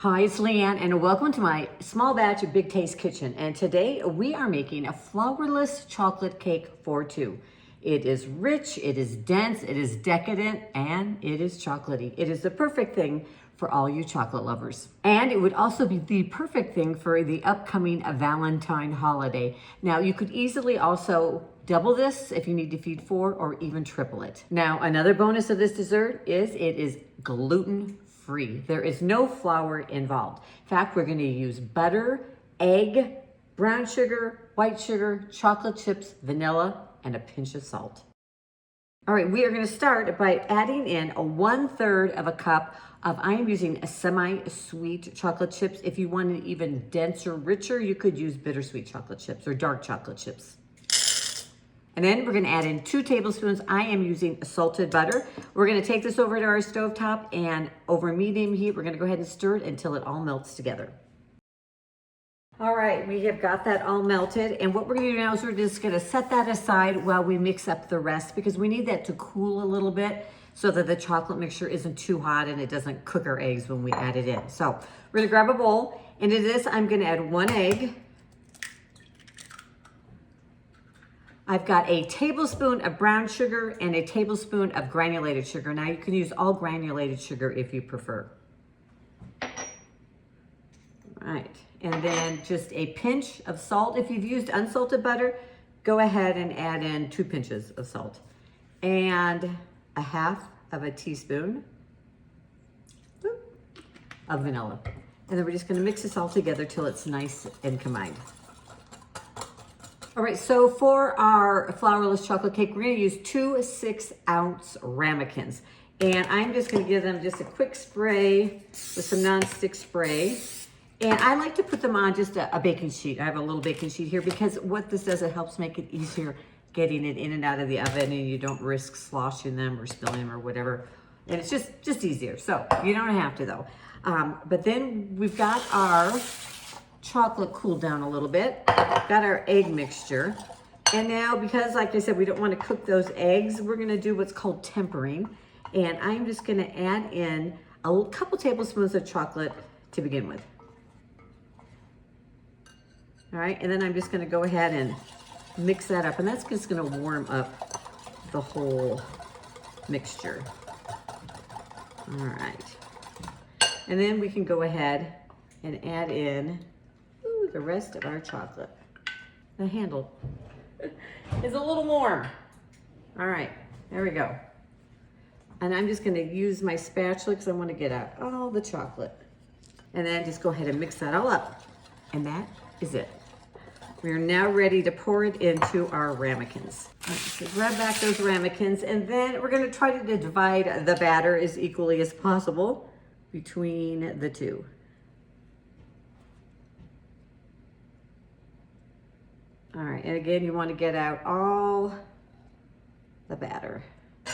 Hi, it's Leanne and welcome to my small batch of Big Taste Kitchen. And today we are making a flourless chocolate cake for two. It is rich, it is dense, it is decadent, and it is chocolatey. It is the perfect thing for all you chocolate lovers. And it would also be the perfect thing for the upcoming Valentine holiday. Now you could easily also double this if you need to feed four or even triple it. Now another bonus of this dessert is it is gluten-free. There is no flour involved. In fact, we're going to use butter, egg, brown sugar, white sugar, chocolate chips, vanilla, and a pinch of salt. All right, we are going to start by adding in a 1/3 of a cup of, I am using a semi-sweet chocolate chips. If you want it even denser, richer, you could use bittersweet chocolate chips or dark chocolate chips. And then we're gonna add in 2 tablespoons. I am using salted butter. We're gonna take this over to our stovetop and over medium heat, we're gonna go ahead and stir it until it all melts together. All right, we have got that all melted. And what we're gonna do now is we're just gonna set that aside while we mix up the rest because we need that to cool a little bit so that the chocolate mixture isn't too hot and it doesn't cook our eggs when we add it in. So we're gonna grab a bowl. Into this, I'm gonna add 1 egg. I've got a tablespoon of brown sugar and a tablespoon of granulated sugar. Now you can use all granulated sugar if you prefer. All right, and then just a pinch of salt. If you've used unsalted butter, go ahead and add in 2 pinches of salt. And a 1/2 teaspoon of vanilla. And then we're just gonna mix this all together till it's nice and combined. All right, so for our flourless chocolate cake, we're gonna use 2 6-ounce ramekins. And I'm just gonna give them just a quick spray with some nonstick spray. And I like to put them on just a baking sheet. I have a little baking sheet here because what this does, it helps make it easier getting it in and out of the oven and you don't risk sloshing them or spilling them or whatever. And it's just easier. So you don't have to though. But then we've got our chocolate cooled down a little bit. Got our egg mixture. And now, because like I said, we don't want to cook those eggs, we're going to do what's called tempering. And I'm just going to add in a couple tablespoons of chocolate to begin with. All right, and then I'm just going to go ahead and mix that up. And that's just going to warm up the whole mixture. All right. And then we can go ahead and add in the rest of our chocolate. The handle is a little warm. All right, there we go. And I'm just gonna use my spatula because I want to get out all the chocolate. And then just go ahead and mix that all up. And that is it. We're now ready to pour it into our ramekins. All right, so grab back those ramekins and then we're gonna try to divide the batter as equally as possible between the two. All right, and again, you want to get out all the batter.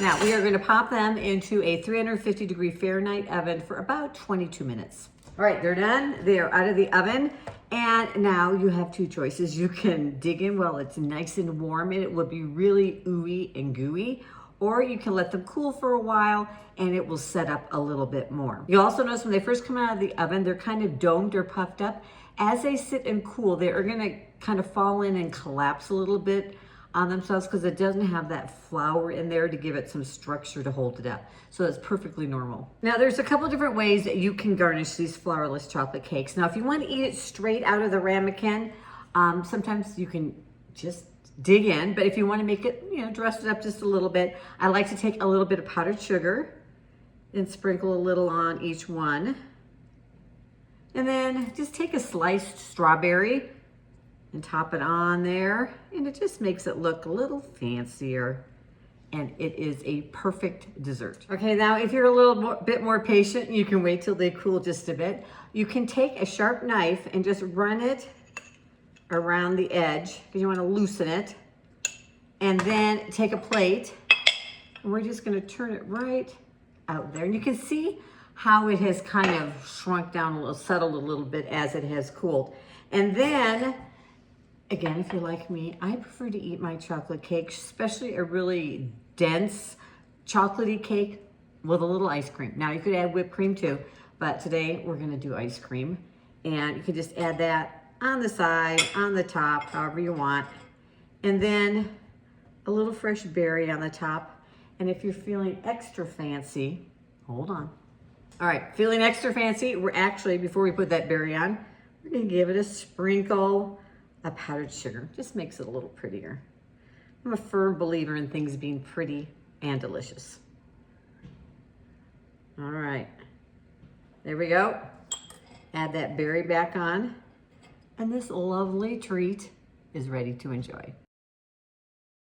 Now, we are going to pop them into a 350-degree Fahrenheit oven for about 22 minutes. All right, they're done. They are out of the oven. And now you have 2 choices. You can dig in while it's nice and warm, and it will be really ooey and gooey. Or you can let them cool for a while, and it will set up a little bit more. You'll also notice when they first come out of the oven, they're kind of domed or puffed up. As they sit and cool, they are gonna kind of fall in and collapse a little bit on themselves because it doesn't have that flour in there to give it some structure to hold it up. So that's perfectly normal. Now there's a couple different ways that you can garnish these flourless chocolate cakes. Now if you want to eat it straight out of the ramekin, sometimes you can just dig in, but if you want to make it, dress it up just a little bit, I like to take a little bit of powdered sugar and sprinkle a little on each one. And then just take a sliced strawberry and top it on there. And it just makes it look a little fancier. And it is a perfect dessert. Okay, now if you're a little bit more patient, you can wait till they cool just a bit. You can take a sharp knife and just run it around the edge because you want to loosen it. And then take a plate and we're just going to turn it right out there. And you can see how it has kind of shrunk down a little, settled a little bit as it has cooled. And then, again, if you're like me, I prefer to eat my chocolate cake, especially a really dense chocolatey cake with a little ice cream. Now you could add whipped cream too, but today we're gonna do ice cream. And you can just add that on the side, on the top, however you want. And then a little fresh berry on the top. And if you're feeling extra fancy, hold on. All right, feeling extra fancy, we're actually, before we put that berry on, we're gonna give it a sprinkle of powdered sugar. Just makes it a little prettier. I'm a firm believer in things being pretty and delicious. All right, there we go. Add that berry back on, and this lovely treat is ready to enjoy.